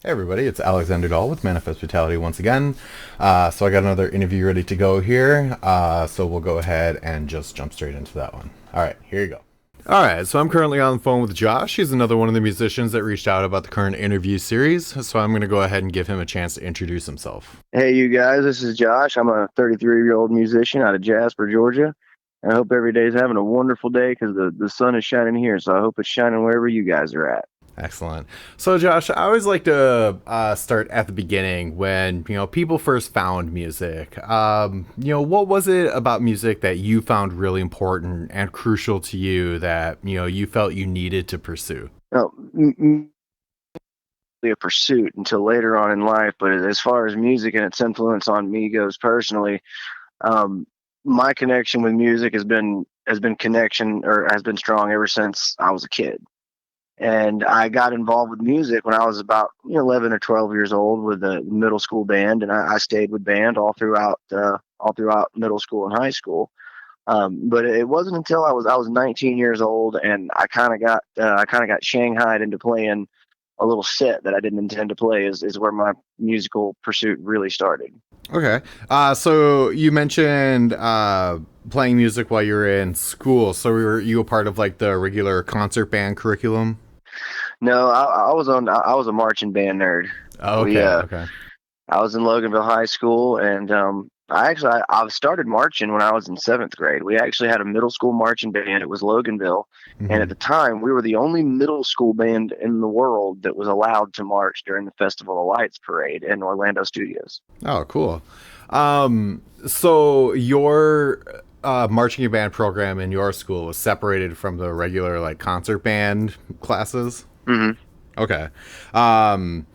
Hey everybody, it's Alexander Dahl with Manifest Vitality once again. So I got another interview ready to go here. So we'll go ahead and just jump straight into that one. All right, here you go. All right, so I'm currently on the phone with Josh. He's another one of the musicians that reached out about the current interview series. So I'm going to go ahead and give him a chance to introduce himself. Hey, you guys, this is Josh. I'm a 33-year-old musician out of Jasper, Georgia. And I hope every day is having a wonderful day because the sun is shining here. So I hope it's shining wherever you guys are at. Excellent. So, Josh, I always like to start at the beginning when people first found music. What was it about music that you found really important and crucial to you that you felt you needed to pursue? Now, a pursuit until later on in life, but as far as music and its influence on me goes personally, um, my connection with music has been strong ever since I was a kid. And I got involved with music when I was about 11 or 12 years old with a middle school band, and I stayed with band all throughout middle school and high school. But it wasn't until I was 19 years old, and I kind of got shanghaied into playing a little set that I didn't intend to play. Is where my musical pursuit really started. Okay. So you mentioned playing music while you were in school. So were you a part of like the regular concert band curriculum? No, I was a marching band nerd. Oh, We okay. Okay. I was in Loganville High School, and I started marching when I was in seventh grade. We actually had a middle school marching band. It was Loganville, and at Hmm. the time, we were the only middle school band in the world that was allowed to march during the Festival of Lights parade in Orlando Studios. Oh, cool. So your marching band program in your school was separated from the regular like concert band classes. Hmm. Okay. Um,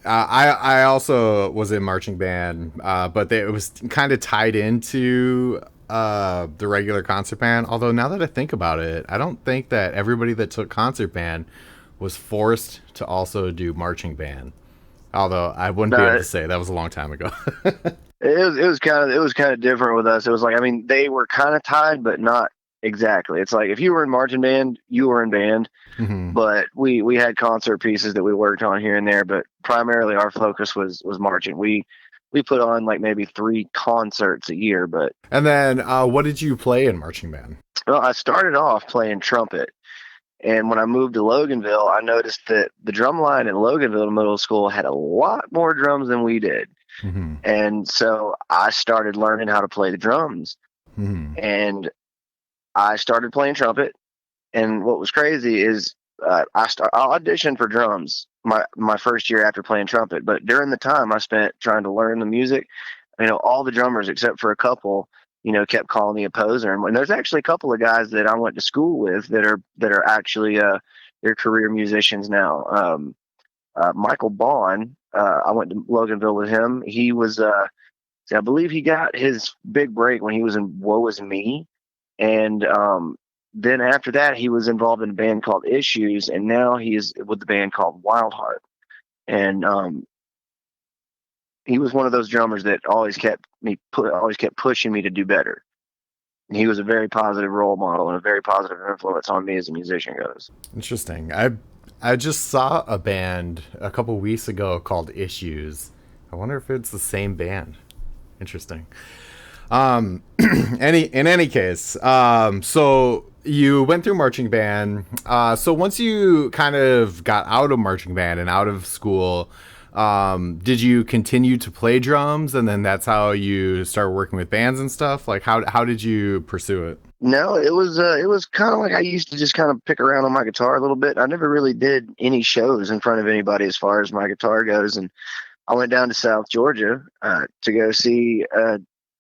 I also was in marching band, but it was kind of tied into the regular concert band. Although now that I think about it, I don't think that everybody that took concert band was forced to also do marching band. Although I wouldn't be able No, to say that was a long time ago. it was kind of different with us. It was like, I mean, they were kind of tied, but not exactly. It's like if you were in marching band, you were in band, Hmm. but we had concert pieces that we worked on here and there, but primarily our focus was marching. We put on like maybe three concerts a year, but And then, what did you play in marching band? well, I started off playing trumpet. And when I moved to Loganville, I noticed that the drum line in Loganville Middle School had a lot more drums than we did. Hmm. And so I started learning how to play the drums. Hmm. And I started playing trumpet. And what was crazy is I auditioned for drums my first year after playing trumpet. But during the time I spent trying to learn the music, all the drummers except for a couple, kept calling me a poser. And there's actually a couple of guys that I went to school with that are actually they're career musicians now. Michael Bond, I went to Loganville with him. He was, I believe, he got his big break when he was in "Woe Is Me," and then after that, he was involved in a band called Issues, and now he is with the band called Wildheart. And he was one of those drummers that always kept pushing me to do better. And he was a very positive role model and a very positive influence on me as a musician goes. Interesting. I just saw a band a couple weeks ago called Issues. I wonder if it's the same band. Interesting. Um, in any case, so you went through marching band. So once you kind of got out of marching band and out of school, did you continue to play drums, and then that's how you started working with bands and stuff? Like how did you pursue it? No, it was kind of like I used to just kind of pick around on my guitar a little bit. I never really did any shows in front of anybody as far as my guitar goes, and I went down to South Georgia to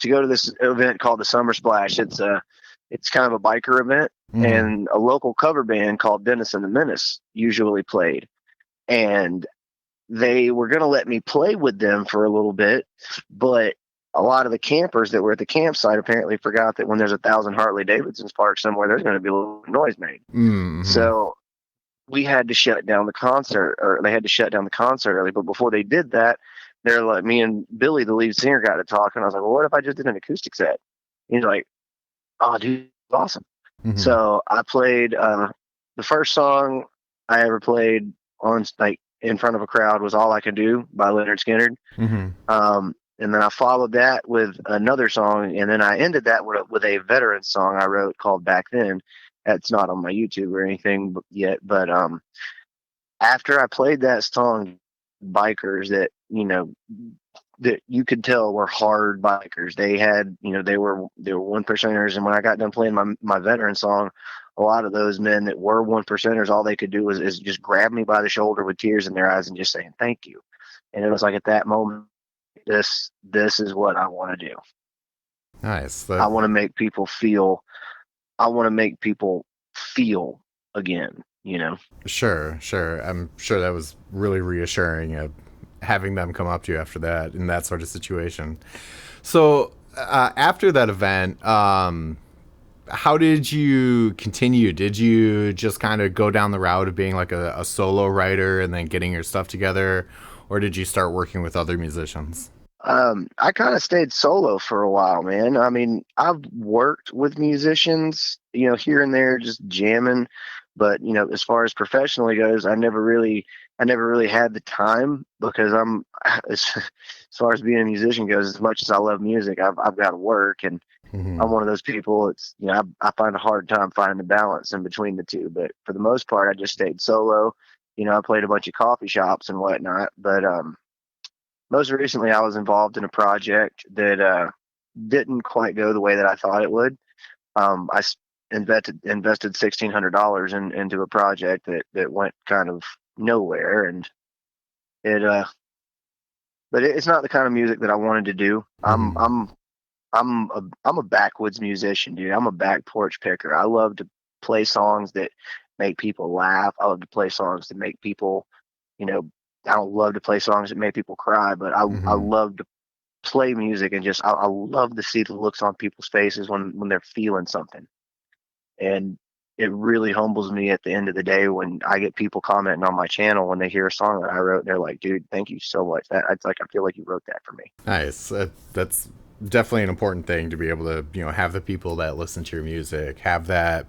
go to this event called the Summer Splash. It's kind of a biker event, Hmm. and a local cover band called Dennis and the Menace usually played, and they were going to let me play with them for a little bit, but a lot of the campers that were at the campsite apparently forgot that when there's 1,000 Harley Davidsons parked somewhere, there's going to be a little noise made. Hmm. So we had to shut down the concert, or they had to shut down the concert early. But before they did that, they're like, me and Billy, the lead singer, got to talking. I was like, well, what if I just did an acoustic set? He's like, oh, dude, awesome. Hmm. So I played the first song I ever played on like in front of a crowd was All I Can Do by Leonard Skinner. Hmm. And then I followed that with another song, and then I ended that with a veteran song I wrote called Back Then. That's not on my YouTube or anything yet, but after I played that song, bikers that that you could tell were hard bikers. They had, they were one percenters, and when I got done playing my veteran song, a lot of those men that were one percenters, all they could do was is just grab me by the shoulder with tears in their eyes and just saying thank you. And it was like at that moment, this is what I want to do. Nice. I want to make people feel. I want to make people feel again. Sure, sure. I'm sure that was really reassuring, having them come up to you after that in that sort of situation. So after that event, how did you continue? Did you just kind of go down the route of being like a solo writer and then getting your stuff together, or did you start working with other musicians? I kind of stayed solo for a while, man. I mean, I've worked with musicians, here and there, just jamming. But as far as professionally goes, I never really had the time because as far as being a musician goes, as much as I love music, I've got to work, and Hmm. I'm one of those people. It's I find a hard time finding the balance in between the two. But for the most part, I just stayed solo. I played a bunch of coffee shops and whatnot, but most recently, I was involved in a project that didn't quite go the way that I thought it would. I invested $1,600 into a project that went kind of nowhere, and it but it's not the kind of music that I wanted to do. Hmm. I'm a backwoods musician, dude. I'm a back porch picker. I love to play songs that make people laugh. I love to play songs that make people, you know, I don't love to play songs that make people cry, but I Hmm. love to play music and just I love to see the looks on people's faces when they're feeling something. And it really humbles me at the end of the day when I get people commenting on my channel when they hear a song that I wrote. And they're like, "Dude, thank you so much. That it's like I feel like you wrote that for me." Nice. That's definitely an important thing to be able to, have the people that listen to your music have that,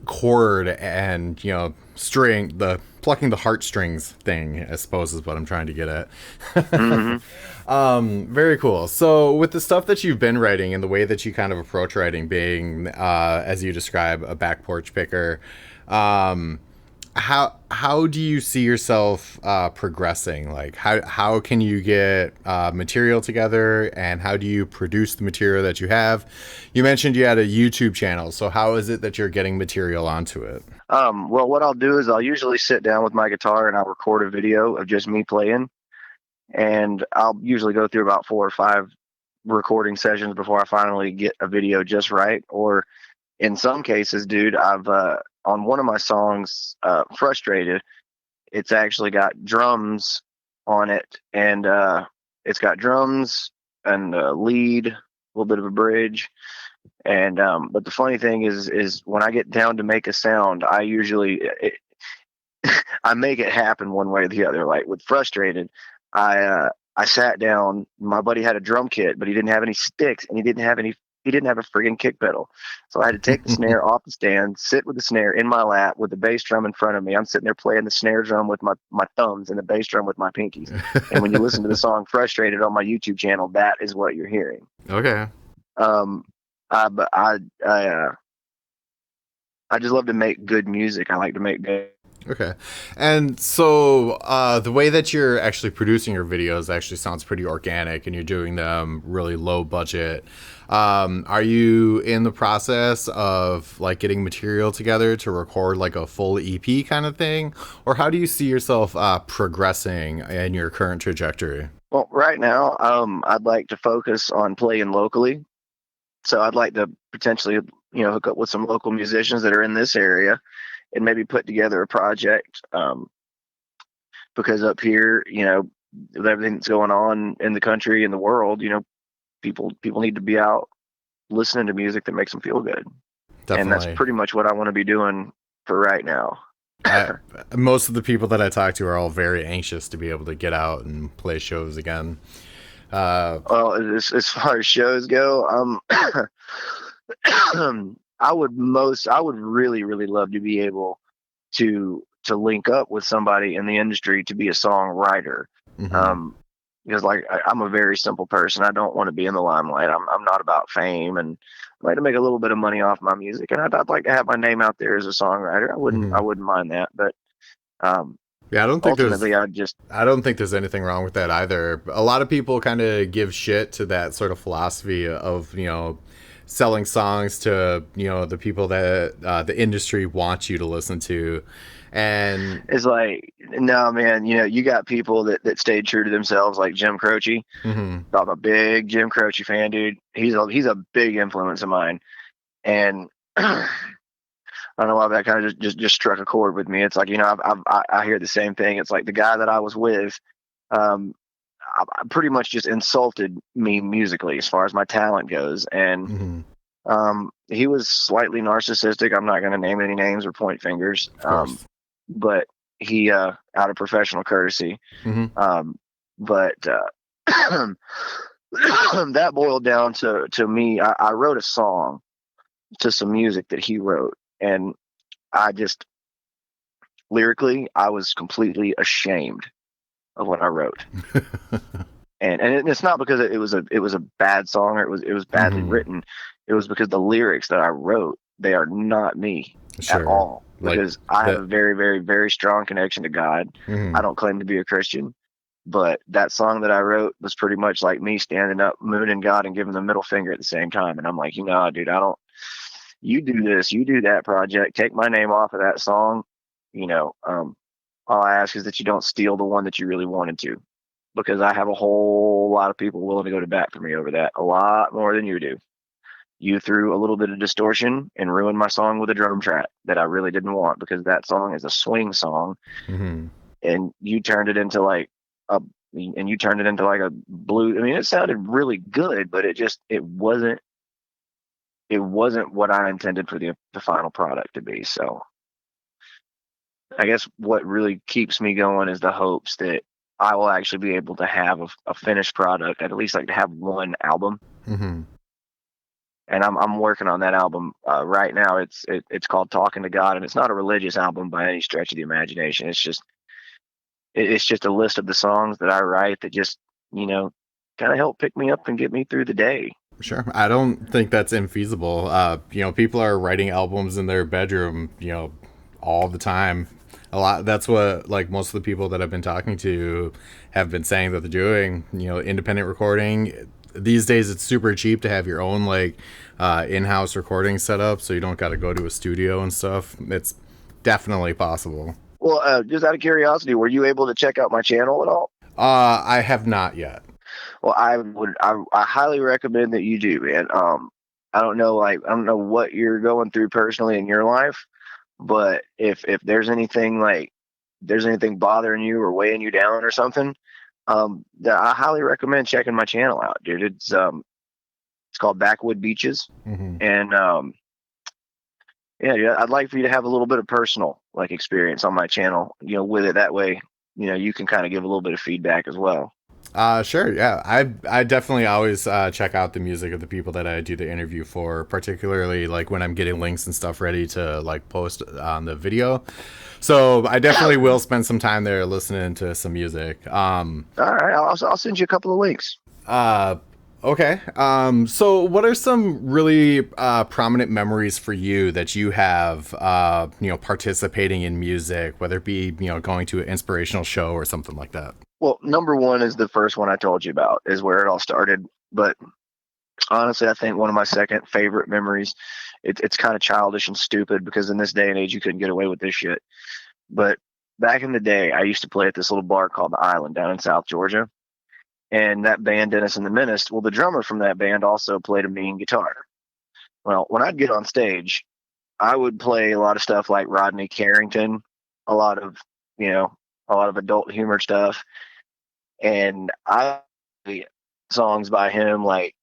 chord and, string, the plucking the heartstrings thing, I suppose is what I'm trying to get at. Hmm. Very cool. So with the stuff that you've been writing and the way that you kind of approach writing, being, as you describe, a back porch picker, um, how do you see yourself progressing? Like how can you get material together, and how do you produce the material that you have? You mentioned you had a YouTube channel, so how is it that you're getting material onto it? Well, what I'll do is I'll usually sit down with my guitar and I'll record a video of just me playing, and I'll usually go through about 4 or 5 recording sessions before I finally get a video just right. Or in some cases, dude, I've on one of my songs, "Frustrated," it's actually got drums on it, and it's got drums and a lead, a little bit of a bridge, and but the funny thing is when I get down to make a sound, I make it happen one way or the other. Like with "Frustrated," I sat down. My buddy had a drum kit, but he didn't have any sticks, and he didn't have a friggin' kick pedal. So I had to take the snare off the stand, sit with the snare in my lap with the bass drum in front of me. I'm sitting there playing the snare drum with my thumbs and the bass drum with my pinkies. And when you listen to the song "Frustrated" on my YouTube channel, that is what you're hearing. Okay. Um, but I just love to make good music. I like to make good. Okay. And so the way that you're actually producing your videos actually sounds pretty organic, and you're doing them really low budget. Are you in the process of like getting material together to record like a full EP kind of thing? Or how do you see yourself progressing in your current trajectory? Well, right now, I'd like to focus on playing locally. So I'd like to potentially, hook up with some local musicians that are in this area and maybe put together a project. Because up here, with everything that's going on in the country and the world, people need to be out listening to music that makes them feel good. And that's Definitely. pretty much what I want to be doing for right now. I, Most of the people that I talk to are all very anxious to be able to get out and play shows again. Uh, Well, as far as shows go, I would really, really love to be able to to link up with somebody in the industry to be a songwriter. Mm-hmm. Um, because like I'm a very simple person. I don't want to be in the limelight. I'm not about fame, and I like to make a little bit of money off my music, and I'd like to have my name out there as a songwriter. I Mm-hmm. wouldn't mind that, but um, Yeah, ultimately, I just I don't think there's anything wrong with that either. A lot of people kind of give shit to that sort of philosophy of, selling songs to, the people that the industry wants you to listen to. And it's like, no, man. You got people that stayed true to themselves, like Jim Croce. mhm, I'm a big Jim Croce fan, dude. He's a big influence of mine, and I don't know why that kind of just struck a chord with me. It's like, I hear the same thing. It's like the guy that I was with, um, I pretty much just insulted me musically as far as my talent goes, and mhm, he was slightly narcissistic. I'm not going to name any names or point fingers, of course. but he, out of professional courtesy, Mhm. um, but that boiled down to me. I wrote a song to some music that he wrote, and I just lyrically, I was completely ashamed of what I wrote. And it's not because it was a bad song, or it was badly mhm. written. It was because the lyrics that I wrote, they are not me at Sure. all. Like Because I have that. a very, very, very strong connection to God. I Mhm. don't claim to be a Christian, but that song that I wrote was pretty much like me standing up, mooning God, and giving the middle finger at the same time. And I'm like, dude, I don't. You do this, you do that project, take my name off of that song. You know, um, all I ask is that you don't steal the one that you really wanted to, because I have a whole lot of people willing to go to bat for me over that, a lot more than you do. You threw a little bit of distortion and ruined my song with a drum track that I really didn't want, because that song is a swing song, Mhm. and you turned it into like a a blue. I mean, it sounded really good, but it wasn't what I intended for the final product to be. So I guess what really keeps me going is the hopes that I will actually be able to have a finished product. I'd at least like to have one album, Mhm. and I'm working on that album right now. It's called Talking to God, and it's not a religious album by any stretch of the imagination. It's just a list of the songs that I write that just you know kind of help pick me up and get me through the day. Sure. I don't think that's infeasible. People are writing albums in their bedroom, all the time. A lot. That's what like most of the people that I've been talking to have been saying that they're doing. Independent recording. These days, it's super cheap to have your own in-house recording setup, so you don't got to go to a studio and stuff. It's definitely possible. Well, just out of curiosity, were you able to check out my channel at all? I have not yet. Well, I highly recommend that you do, man. I don't know what you're going through personally in your life, but if there's anything bothering you or weighing you down or something, I highly recommend checking my channel out, dude. It's called Backwood Beaches, Hmm. and yeah, I'd like for you to have a little bit of personal experience on my channel, with it. That way, you can kind of give a little bit of feedback as well. Sure, yeah. I definitely always check out the music of the people that I do the interview for, particularly like when I'm getting links and stuff ready to like post on the video. So I definitely will spend some time there listening to some music. All right, I'll send you a couple of links. Uh, okay. So what are some really prominent memories for you that you have, participating in music, whether it be, going to an inspirational show or something like that? Well, number one is the first one I told you about, is where it all started. But honestly, I think one of my second favorite memories, it's kind of childish and stupid, because in this day and age, you couldn't get away with this shit. But back in the day, I used to play at this little bar called The Island down in South Georgia. And that band, Dennis and the Menace, well, the drummer from that band also played a mean guitar. Well, when I'd get on stage, I would play a lot of stuff like Rodney Carrington, a lot of, you know, a lot of adult humor stuff. And I songs by him, like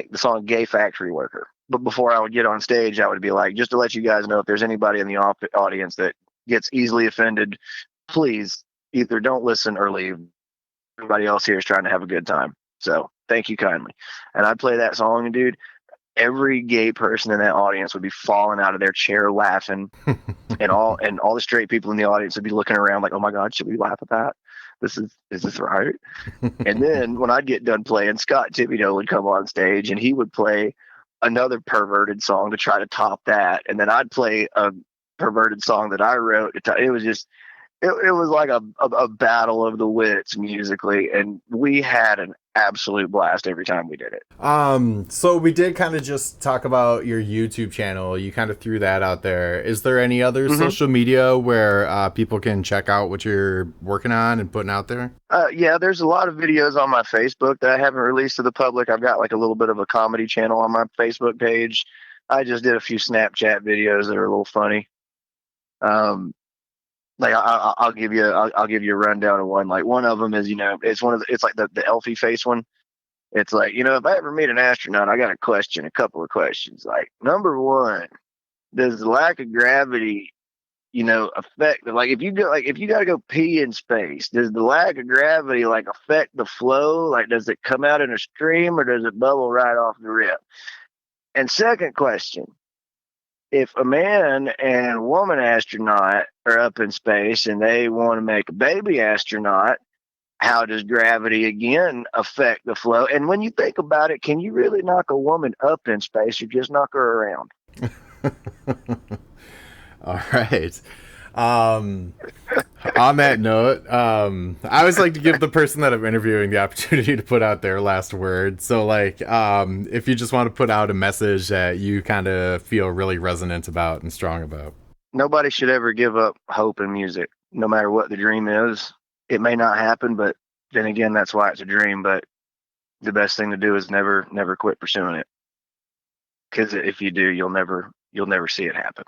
the song Gay Factory Worker. But before I would get on stage, I would be like, just to let you guys know, if there's anybody in the audience that gets easily offended, please either don't listen or leave. Everybody else here is trying to have a good time. So thank you kindly. And I'd play that song, and dude, every gay person in that audience would be falling out of their chair laughing, and all the straight people in the audience would be looking around like, oh my god, should we laugh at that? Is this right? And then when I'd get done playing, Scott Thibodeau would come on stage and he would play another perverted song to try to top that, and then I'd play a perverted song that I wrote. It was just it was like a battle of the wits musically, and we had an absolute blast every time we did it. So we did kind of just talk about your YouTube channel. You kind of threw that out there. Is there any other Mm-hmm. social media where people can check out what you're working on and putting out there? Yeah, there's a lot of videos on my Facebook that I haven't released to the public. I've got like a little bit of a comedy channel on my Facebook page. I just did a few Snapchat videos that are a little funny. Um, like I'll give you a rundown of one. Like one of them is, it's like the Elfie face one. It's like, if I ever meet an astronaut, I got a couple of questions. Like number one, does the lack of gravity, affect, like if you got to go pee in space, does the lack of gravity like affect the flow? Like does it come out in a stream or does it bubble right off the rip? And second question, if a man and woman astronaut are up in space and they want to make a baby astronaut, how does gravity again affect the flow? And when you think about it, can you really knock a woman up in space or just knock her around? All right. Um, on that note, I always like to give the person that I'm interviewing the opportunity to put out their last word. So, like, if you just want to put out a message that you kind of feel really resonant about and strong about. Nobody should ever give up hope in music, no matter what the dream is. It may not happen, but then again, that's why it's a dream. But the best thing to do is never quit pursuing it. Because if you do, you'll never see it happen.